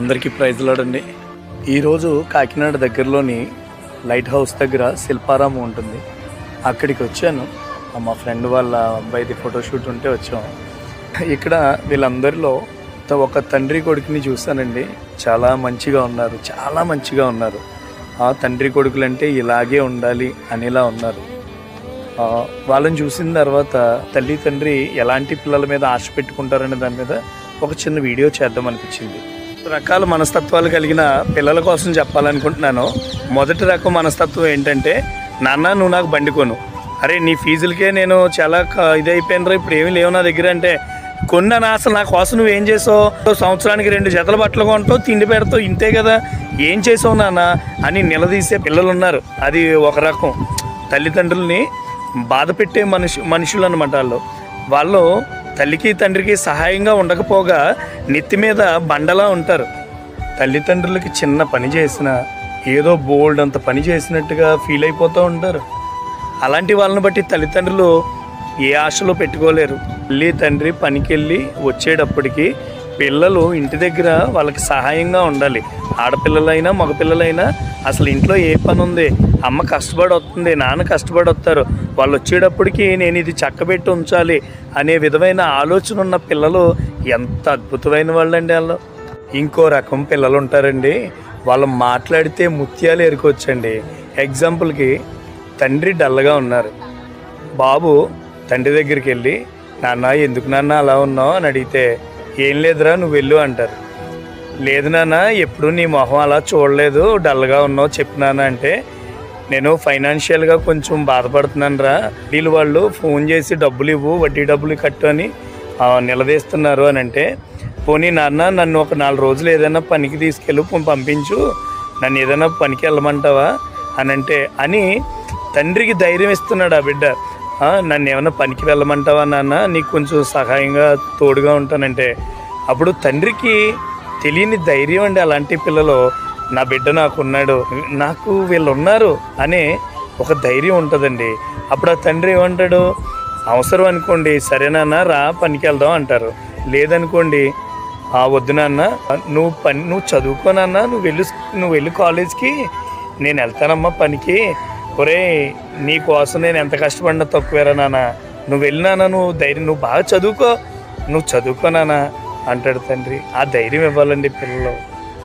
అందరికీ ప్రైజ్లాడండి. ఈరోజు కాకినాడ దగ్గరలోని లైట్ హౌస్ దగ్గర శిల్పారామం ఉంటుంది. అక్కడికి వచ్చాను. మా ఫ్రెండ్ వాళ్ళ అబ్బాయిది ఫోటోషూట్ ఉంటే వచ్చాము. ఇక్కడ వీళ్ళందరిలో ఒక తండ్రి కొడుకుని చూశానండి. చాలా మంచిగా ఉన్నారు. ఆ తండ్రి కొడుకులంటే ఇలాగే ఉండాలి అనేలా ఉన్నారు. వాళ్ళని చూసిన తర్వాత తల్లి తండ్రి ఎలాంటి పిల్లల మీద ఆశ పెట్టుకుంటారనే దాని మీద ఒక చిన్న వీడియో చేద్దాం అనిపించింది. రకాల మనస్తత్వాలు కలిగిన పిల్లల కోసం చెప్పాలనుకుంటున్నాను. మొదటి రకం మనస్తత్వం ఏంటంటే, నాన్న నువ్వు నాకు బండి కొను. అరే నీ ఫీజులకే నేను చాలా ఇదైపోయినరా, ఇప్పుడు ఏమీ లేవు నా దగ్గర అంటే, కొన్నాను అసలు నా కోసం నువ్వేం చేసావు? సంవత్సరానికి 2 జతల బట్టలు కొంటావు, తిండి పెడతావు, ఇంతే కదా, ఏం చేసావు నాన్న అని నిలదీసే పిల్లలు ఉన్నారు. అది ఒక రకం తల్లిదండ్రుల్ని బాధ పెట్టే మనుషులు అన్నమాట. వాళ్ళు తల్లికి తండ్రికి సహాయంగా ఉండకపోగా నెత్తి మీద బండలా ఉంటారు. తల్లిదండ్రులకి చిన్న పని చేసినా ఏదో బోల్డ్ అంత పని చేసినట్టుగా ఫీల్ అయిపోతూ ఉంటారు. అలాంటి వాళ్ళని బట్టి తల్లిదండ్రులు ఏ ఆశలో పెట్టుకోలేరు. తల్లి తండ్రి పనికి వెళ్ళి వచ్చేటప్పటికి పిల్లలు ఇంటి దగ్గర వాళ్ళకి సహాయంగా ఉండాలి. ఆడపిల్లలైనా మగపిల్లలైనా అసలు ఇంట్లో ఏ పని ఉంది, అమ్మ కష్టపడి వస్తుంది, నాన్న కష్టపడి వస్తారు, వాళ్ళు వచ్చేటప్పటికి నేను ఇది చక్కబెట్టి ఉంచాలి అనే విధమైన ఆలోచన ఉన్న పిల్లలు ఎంత అద్భుతమైన వాళ్ళండి. వాళ్ళు ఇంకో రకం పిల్లలు ఉంటారండి. వాళ్ళు మాట్లాడితే ముత్యాలు ఎరుకోవచ్చండి. ఎగ్జాంపుల్కి తండ్రి డల్గా ఉన్నారు. బాబు తండ్రి దగ్గరికి వెళ్ళి, నాన్న ఎందుకు నాన్న అలా ఉన్నావు అని అడిగితే, ఏం లేదురా నువ్వు వెళ్ళు అంటారు. లేదు నాన్న ఎప్పుడు నీ మొహం అలా చూడలేదు, డల్గా ఉన్నావు చెప్పు నాన్న అంటే, నేను ఫైనాన్షియల్గా కొంచెం బాధపడుతున్నాను రా, వాళ్ళు ఫోన్ చేసి డబ్బులు ఇవ్వు, వడ్డీ డబ్బులు కట్టు అని నిలదీస్తున్నారు అని అంటే, పోనీ నాన్న నన్ను ఒక 4 రోజులు ఏదైనా పనికి తీసుకెళ్ళి పంపించు, నన్ను ఏదైనా పనికి వెళ్ళమంటావా అని అంటే అని తండ్రికి ధైర్యం ఇస్తున్నాడు ఆ బిడ్డ. నన్ను ఏమైనా పనికి వెళ్ళమంటావా నాన్న, నీకు కొంచెం సహాయంగా తోడుగా ఉంటానంటే, అప్పుడు తండ్రికి తెలియని ధైర్యం అండి. అలాంటి పిల్లలు, నా బిడ్డ నాకున్నాడు, నాకు వీళ్ళు ఉన్నారు అనే ఒక ధైర్యం ఉంటుందండి. అప్పుడు ఆ తండ్రి ఏమంటాడు, అవసరం అనుకోండి సరేనా రా పనికి వెళ్దాం అంటారు. లేదనుకోండి వద్దు నాన్న నువ్వు చదువుకోనన్నా, నువ్వు వెళ్ళి కాలేజ్కి, నేను వెళ్తానమ్మా పనికి, ఒరే నీ కోసం నేను ఎంత కష్టపడినా తక్కువేరా నాన్న, నువ్వు వెళ్ళినానా, నువ్వు బాగా చదువుకో నాన్న అంటాడు తండ్రి. ఆ ధైర్యం ఇవ్వాలండి పిల్లలు.